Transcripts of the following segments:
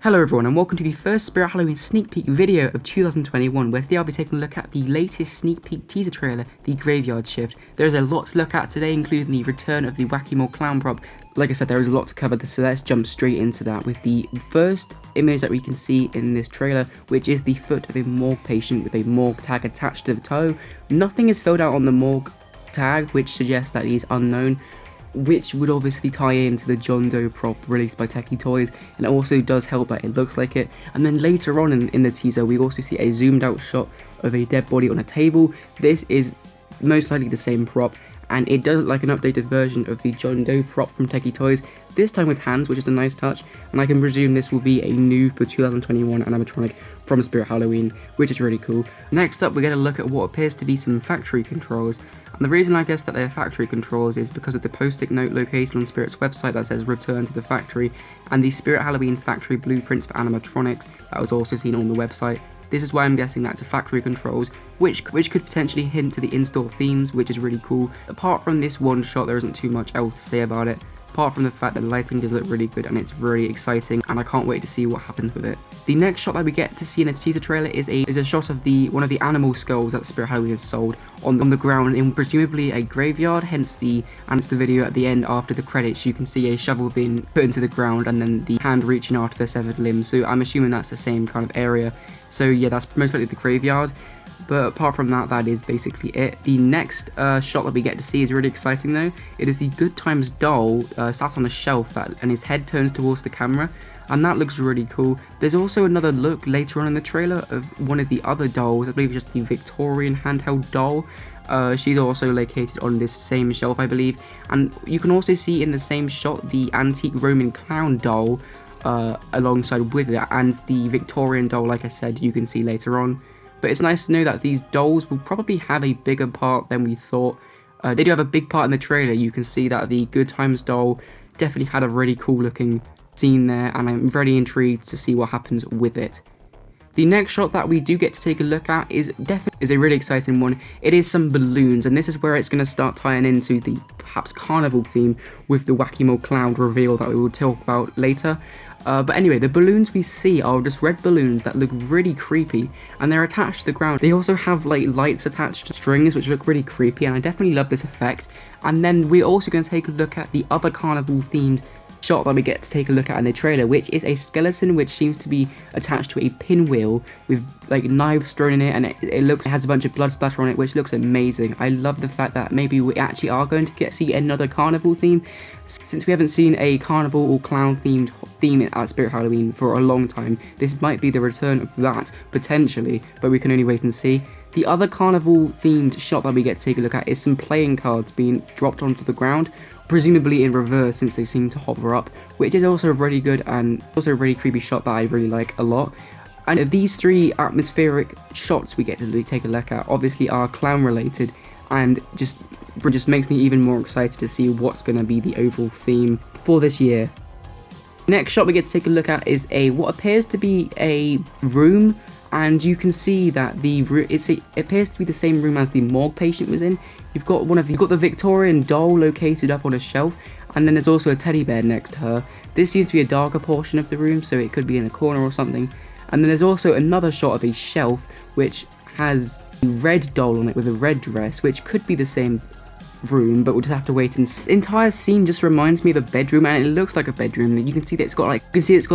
Hello everyone and welcome to the first Spirit Halloween sneak peek video of 2021, where today I'll be taking a look at the latest sneak peek teaser trailer, The Graveyard Shift. There's a lot to look at today, including the return of the Wacky Mole Clown prop. Like I said, there is a lot to cover, so let's jump straight into that with the first image that we can see in this trailer, which is the foot of a morgue patient with a morgue tag attached to the toe. Nothing is filled out on the morgue tag, which suggests that he's unknown, which would obviously tie into the John Doe prop released by Techie Toys, and it also does help that it looks like it. And then later on in the teaser, we also see a zoomed out shot of a dead body on a table. This is most likely the same prop, and it does look like an updated version of the John Doe prop from Techie Toys, this time with hands, which is a nice touch, and I can presume this will be a new for 2021 animatronic from Spirit Halloween, which is really cool. Next up, we're going to look at what appears to be some factory controls, and the reason I guess that they're factory controls is because of the post-it note located on Spirit's website that says return to the factory, and the Spirit Halloween factory blueprints for animatronics that was also seen on the website. This is why I'm guessing that's a factory controls, which could potentially hint to the in-store themes, which is really cool. Apart from this one shot, there isn't too much else to say about it, apart from the fact that the lighting does look really good and it's really exciting, and I can't wait to see what happens with it. The next shot that we get to see in a teaser trailer is a shot of one of the animal skulls that Spirit Halloween has sold on the ground in presumably a graveyard, hence the video at the end after the credits. You can see a shovel being put into the ground and then the hand reaching after the severed limb, so I'm assuming that's the same kind of area. So yeah, that's most likely the graveyard. But apart from that, that is basically it. The next shot that we get to see is really exciting though. It is the Good Times doll sat on a shelf and his head turns towards the camera, and that looks really cool. There's also another look later on in the trailer of one of the other dolls, I believe it's just the Victorian handheld doll. She's also located on this same shelf, I believe. And you can also see in the same shot the antique Roman clown doll alongside with it, and the Victorian doll, like I said, you can see later on. But it's nice to know that these dolls will probably have a bigger part than we thought. They do have a big part in the trailer. You can see that the Good Times doll definitely had a really cool looking scene there, and I'm very intrigued to see what happens with it. The next shot that we do get to take a look at is a really exciting one. It is some balloons, and this is where it's going to start tying into the perhaps carnival theme with the Wacky Mole Clown reveal that we will talk about later. But anyway, the balloons we see are just red balloons that look really creepy, and they're attached to the ground. They also have like lights attached to strings, which look really creepy, and I definitely love this effect. And then we're also going to take a look at the other carnival themed shot that we get to take a look at in the trailer, which is a skeleton which seems to be attached to a pinwheel with like knives thrown in it, and it has a bunch of blood splatter on it, which looks amazing. I love the fact that maybe we actually are going to see another carnival theme, since we haven't seen a carnival or clown theme at Spirit Halloween for a long time. This might be the return of that potentially, but we can only wait and see. The other carnival themed shot that we get to take a look at is some playing cards being dropped onto the ground, presumably in reverse since they seem to hover up, which is also a really good and also a really creepy shot that I really like a lot. And these three atmospheric shots we get to take a look at obviously are clown related, and just makes me even more excited to see what's going to be the overall theme for this year. Next shot we get to take a look at is what appears to be a room, and you can see that it appears to be the same room as the morgue patient was in. You've got the Victorian doll located up on a shelf, and then there's also a teddy bear next to her. This seems to be a darker portion of the room, so it could be in a corner or something. And then there's also another shot of a shelf which has a red doll on it with a red dress, which could be the same room, but we'll just have to wait. And this entire scene just reminds me of a bedroom, and it looks like a bedroom. You can see that it's got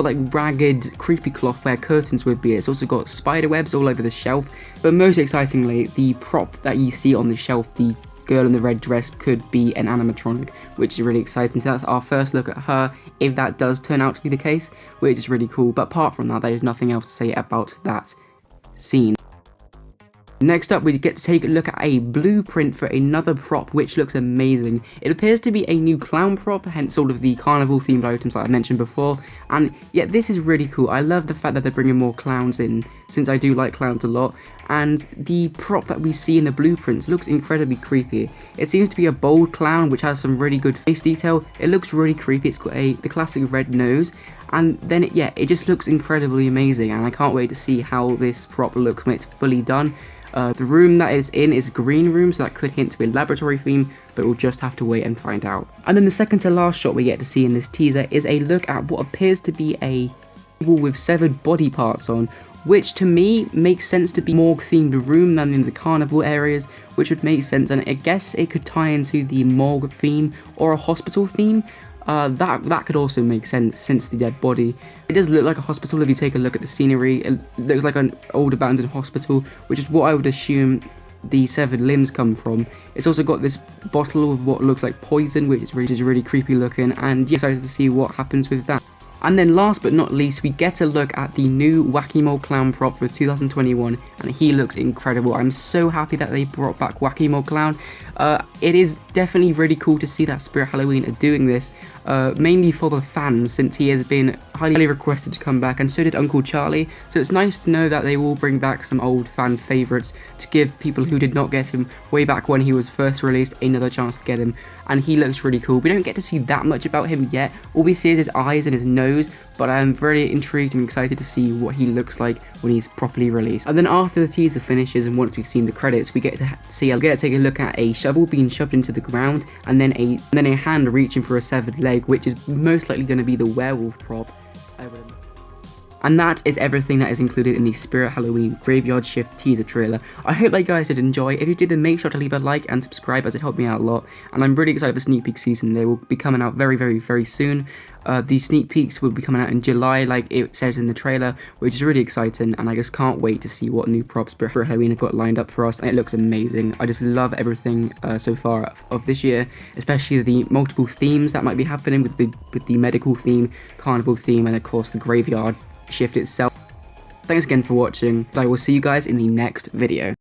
like ragged creepy cloth where curtains would be. It's also got spider webs all over the shelf, but most excitingly, the prop that you see on the shelf, the girl in the red dress, could be an animatronic, which is really exciting. So that's our first look at her, if that does turn out to be the case, which is really cool. But apart from that, there is nothing else to say about that scene. Next up, we get to take a look at a blueprint for another prop which looks amazing. It appears to be a new clown prop, hence all of the carnival themed items that I mentioned before, and yeah, this is really cool. I love the fact that they're bringing more clowns in, since I do like clowns a lot, and the prop that we see in the blueprints looks incredibly creepy. It seems to be a bold clown which has some really good face detail. It looks really creepy. It's got the classic red nose, and then it just looks incredibly amazing, and I can't wait to see how this prop looks when it's fully done. The room that it's in is a green room, so that could hint to a laboratory theme, but we'll just have to wait and find out. And then the second to last shot we get to see in this teaser is a look at what appears to be a table with severed body parts on, which to me makes sense to be more themed room than in the carnival areas, which would make sense, and I guess it could tie into the morgue theme or a hospital theme. That could also make sense since the dead body. It does look like a hospital if you take a look at the scenery. It looks like an old abandoned hospital, which is what I would assume the severed limbs come from. It's also got this bottle of what looks like poison, which is really creepy looking, and yeah, excited to see what happens with that. And then last but not least, we get a look at the new Wacky Mole Clown prop for 2021, and he looks incredible. I'm so happy that they brought back Wacky Mole Clown. It is definitely really cool to see that Spirit Halloween are doing this, mainly for the fans, since he has been highly requested to come back, and so did Uncle Charlie. So it's nice to know that they will bring back some old fan favourites to give people who did not get him way back when he was first released another chance to get him, and he looks really cool. We don't get to see that much about him yet. All we see is his eyes and his nose, but I'm very intrigued and excited to see what he looks like when he's properly released. And then after the teaser finishes and once we've seen the credits, we get to take a look at a shovel being shoved into the ground, and then a hand reaching for a severed leg, which is most likely going to be the werewolf prop, I would imagine. And that is everything that is included in the Spirit Halloween Graveyard Shift teaser trailer. I hope that you guys did enjoy. If you did, then make sure to leave a like and subscribe, as it helped me out a lot. And I'm really excited for sneak peek season. They will be coming out very soon. These sneak peeks will be coming out in July, like it says in the trailer, which is really exciting, and I just can't wait to see what new props Spirit Halloween have got lined up for us, and it looks amazing. I just love everything so far of this year, especially the multiple themes that might be happening with the medical theme, carnival theme, and of course the graveyard shift itself. Thanks again for watching. I will see you guys in the next video.